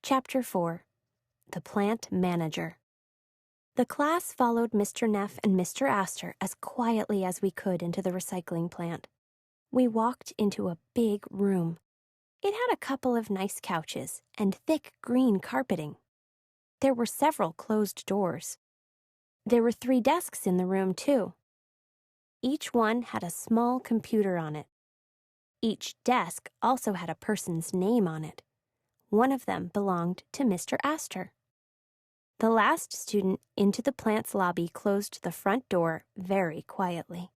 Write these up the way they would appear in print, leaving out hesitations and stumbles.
Chapter 4. The Plant Manager. The class followed Mr. Neff and Mr. Astor as quietly as we could into the recycling plant. We walked into a big room. It had a couple of nice couches and thick green carpeting. There were several closed doors. There were 3 desks in the room, too. Each one had a small computer on it. Each desk also had a person's name on it. One of them belonged to Mr. Astor. The last student into the plant's lobby closed the front door very quietly.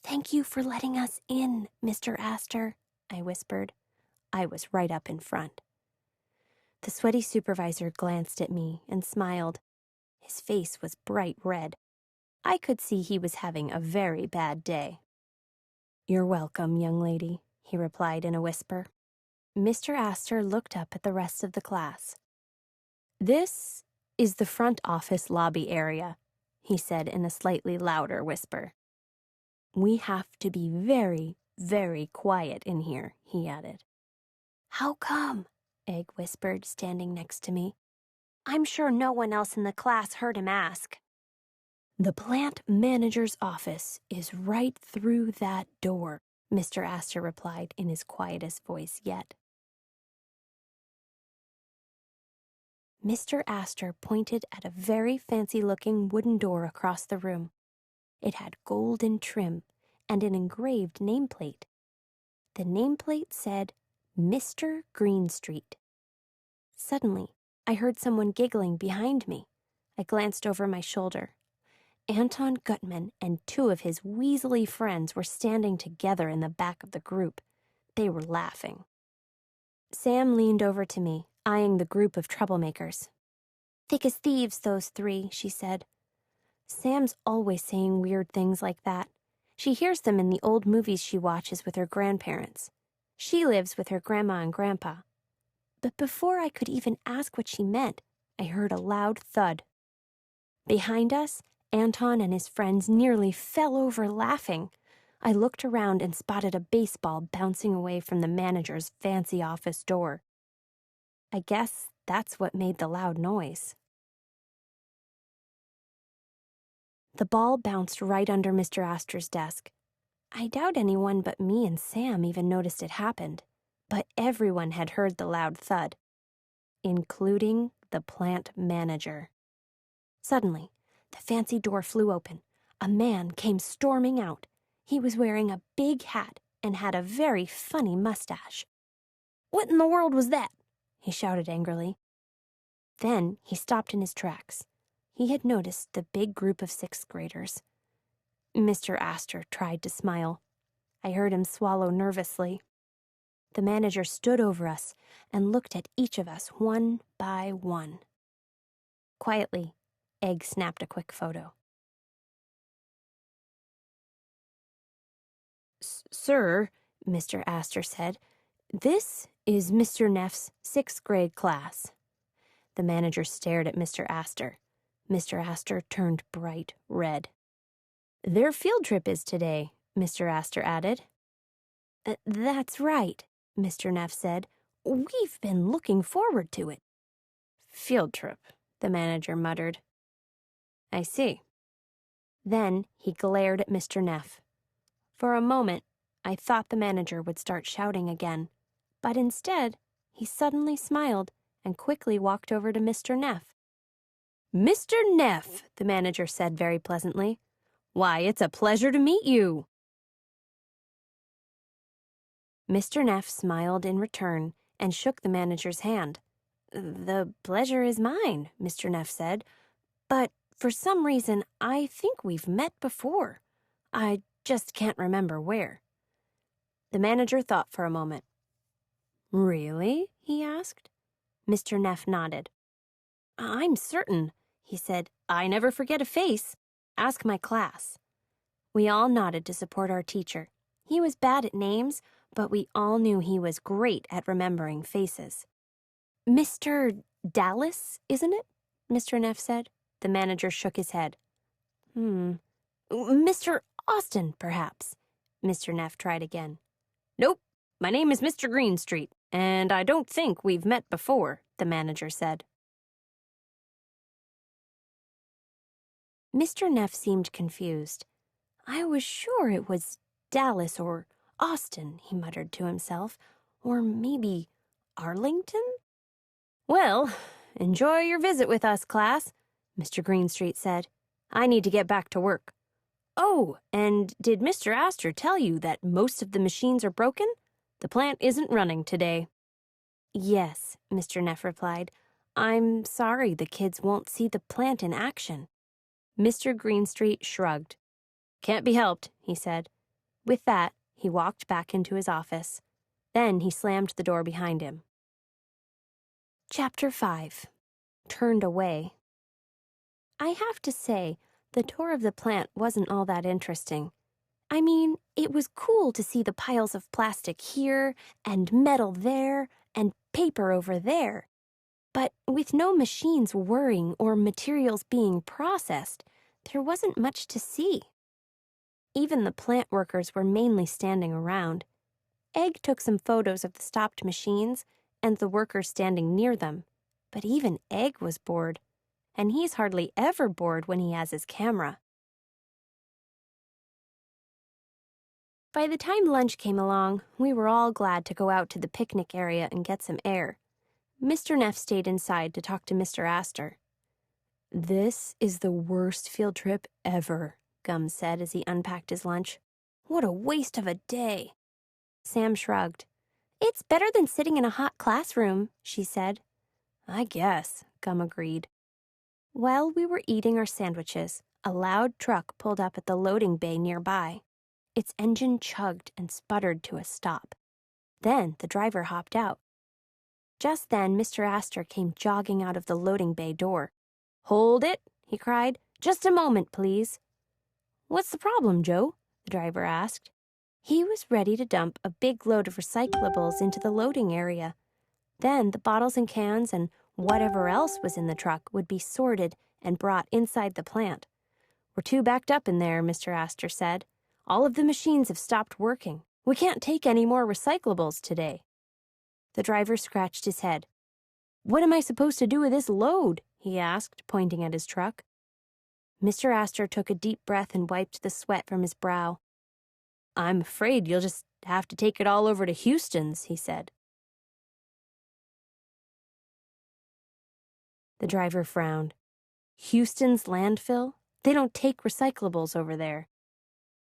"Thank you for letting us in, Mr. Astor," I whispered. I was right up in front. The sweaty supervisor glanced at me and smiled. His face was bright red. I could see he was having a very bad day. "You're welcome, young lady," he replied in a whisper. Mr. Astor looked up at the rest of the class. "This is the front office lobby area," he said in a slightly louder whisper. "We have to be very, very quiet in here," he added. "How come?" Egg whispered, standing next to me. I'm sure no one else in the class heard him ask. "The plant manager's office is right through that door," Mr. Astor replied in his quietest voice yet. Mr. Astor pointed at a very fancy-looking wooden door across the room. It had golden trim and an engraved nameplate. The nameplate said, Mr. Greenstreet. Suddenly, I heard someone giggling behind me. I glanced over my shoulder. Anton Gutman and 2 of his weaselly friends were standing together in the back of the group. They were laughing. Sam leaned over to me, eyeing the group of troublemakers. "Thick as thieves, those 3, she said. Sam's always saying weird things like that. She hears them in the old movies she watches with her grandparents. She lives with her grandma and grandpa. But before I could even ask what she meant, I heard a loud thud. Behind us, Anton and his friends nearly fell over laughing. I looked around and spotted a baseball bouncing away from the manager's fancy office door. I guess that's what made the loud noise. The ball bounced right under Mr. Astor's desk. I doubt anyone but me and Sam even noticed it happened, but everyone had heard the loud thud, including the plant manager. Suddenly, the fancy door flew open. A man came storming out. He was wearing a big hat and had a very funny mustache. "What in the world was that?" he shouted angrily. Then he stopped in his tracks. He had noticed the big group of 6th graders. Mr. Astor tried to smile. I heard him swallow nervously. The manager stood over us and looked at each of us one by one. Quietly, Egg snapped a quick photo. "Sir," Mr. Astor said, "this is Mr. Neff's 6th grade class." The manager stared at Mr. Astor. Mr. Astor turned bright red. "Their field trip is today," Mr. Astor added. "That's right," Mr. Neff said. "We've been looking forward to it." "Field trip," the manager muttered. "I see." Then he glared at Mr. Neff. For a moment, I thought the manager would start shouting again, but instead, he suddenly smiled and quickly walked over to Mr. Neff. "Mr. Neff," the manager said very pleasantly. "Why, it's a pleasure to meet you." Mr. Neff smiled in return and shook the manager's hand. "The pleasure is mine," Mr. Neff said, "but for some reason I think we've met before. I just can't remember where." The manager thought for a moment. "Really?" he asked. Mr. Neff nodded. "I'm certain," he said. "I never forget a face. Ask my class." We all nodded to support our teacher. He was bad at names, but we all knew he was great at remembering faces. "Mr. Dallas, isn't it?" Mr. Neff said. The manager shook his head. "Mr. Austin, perhaps." Mr. Neff tried again. "Nope, my name is Mr. Greenstreet. And I don't think we've met before, the manager said. Mr. Neff seemed confused. I was sure it was Dallas or Austin, he muttered to himself. Or maybe Arlington? Well, enjoy your visit with us, class, Mr. Greenstreet said. I need to get back to work. Oh, and did Mr. Astor tell you that most of the machines are broken? The plant isn't running today. Yes, Mr. Neff replied. I'm sorry the kids won't see the plant in action. Mr. Greenstreet shrugged. Can't be helped, he said. With that, he walked back into his office. Then he slammed the door behind him. Chapter 5. Turned Away. I have to say, the tour of the plant wasn't all that interesting. I mean, it was cool to see the piles of plastic here, and metal there, and paper over there. But with no machines whirring or materials being processed, there wasn't much to see. Even the plant workers were mainly standing around. Egg took some photos of the stopped machines and the workers standing near them, but even Egg was bored, and he's hardly ever bored when he has his camera. By the time lunch came along, we were all glad to go out to the picnic area and get some air. Mr. Neff stayed inside to talk to Mr. Astor. This is the worst field trip ever, Gum said as he unpacked his lunch. What a waste of a day. Sam shrugged. It's better than sitting in a hot classroom, she said. I guess, Gum agreed. While we were eating our sandwiches, a loud truck pulled up at the loading bay nearby. Its engine chugged and sputtered to a stop. Then the driver hopped out. Just then, Mr. Astor came jogging out of the loading bay door. Hold it, he cried. Just a moment, please. What's the problem, Joe? The driver asked. He was ready to dump a big load of recyclables into the loading area. Then the bottles and cans and whatever else was in the truck would be sorted and brought inside the plant. We're too backed up in there, Mr. Astor said. All of the machines have stopped working. We can't take any more recyclables today. The driver scratched his head. What am I supposed to do with this load? He asked, pointing at his truck. Mr. Astor took a deep breath and wiped the sweat from his brow. I'm afraid you'll just have to take it all over to Houston's, he said. The driver frowned. Houston's landfill? They don't take recyclables over there.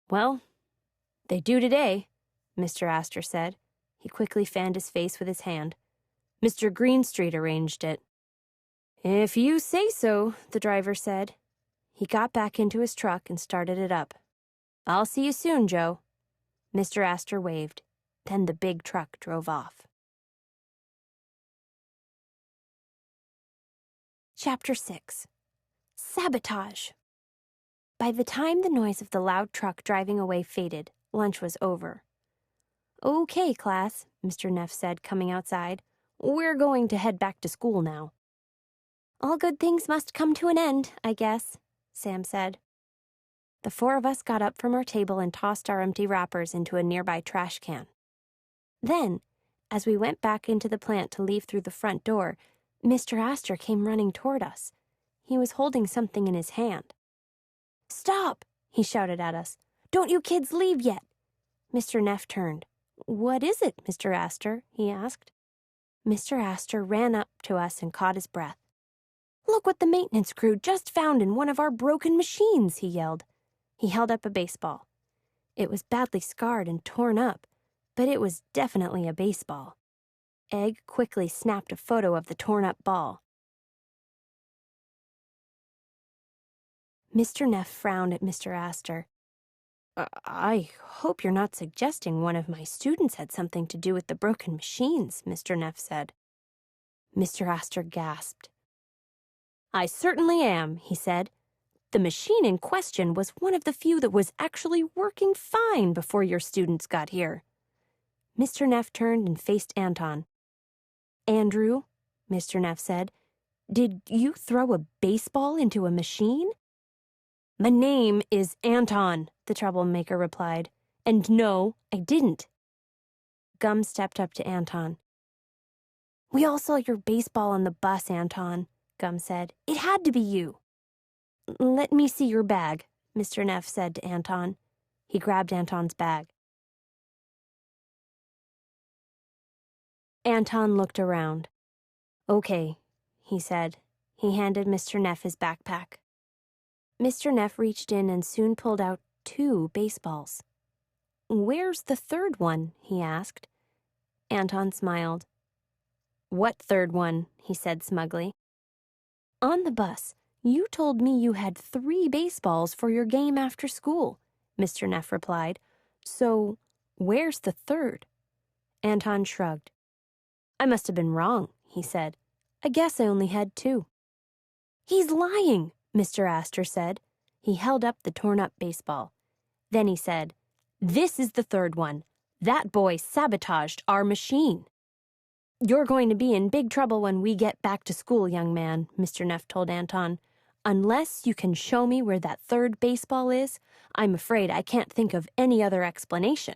Well, they do today, Mr. Astor said. He quickly fanned his face with his hand. Mr. Greenstreet arranged it. If you say so, the driver said. He got back into his truck and started it up. I'll see you soon, Joe. Mr. Astor waved. Then the big truck drove off. Chapter 6. Sabotage. By the time the noise of the loud truck driving away faded, lunch was over. Okay, class, Mr. Neff said, coming outside. We're going to head back to school now. All good things must come to an end, I guess, Sam said. The four of us got up from our table and tossed our empty wrappers into a nearby trash can. Then, as we went back into the plant to leave through the front door, Mr. Astor came running toward us. He was holding something in his hand. Stop, he shouted at us. Don't you kids leave yet. Mr. Neff turned. What is it, Mr. Astor? He asked. Mr. Astor ran up to us and caught his breath. Look what the maintenance crew just found in one of our broken machines, he yelled. He held up a baseball. It was badly scarred and torn up, but it was definitely a baseball. Egg quickly snapped a photo of the torn-up ball. Mr. Neff frowned at Mr. Astor. I hope you're not suggesting one of my students had something to do with the broken machines, Mr. Neff said. Mr. Astor gasped. I certainly am, he said. The machine in question was one of the few that was actually working fine before your students got here. Mr. Neff turned and faced Anton. Andrew, Mr. Neff said, did you throw a baseball into a machine? My name is Anton, the troublemaker replied. And no, I didn't. Gum stepped up to Anton. "We all saw your baseball on the bus, Anton," Gum said. "It had to be you." "Let me see your bag," Mr. Neff said to Anton. He grabbed Anton's bag. Anton looked around. "Okay," he said. He handed Mr. Neff his backpack. Mr. Neff reached in and soon pulled out 2 baseballs. "Where's the third one?" he asked. Anton smiled. "What third one?" he said smugly. "On the bus, you told me you had 3 baseballs for your game after school," Mr. Neff replied. "So, where's the third?" Anton shrugged. "I must have been wrong," he said. "I guess I only had 2. "He's lying," Mr. Astor said. He held up the torn-up baseball. Then he said, "This is the third one. That boy sabotaged our machine." "You're going to be in big trouble when we get back to school, young man," Mr. Neff told Anton. "Unless you can show me where that third baseball is, I'm afraid I can't think of any other explanation."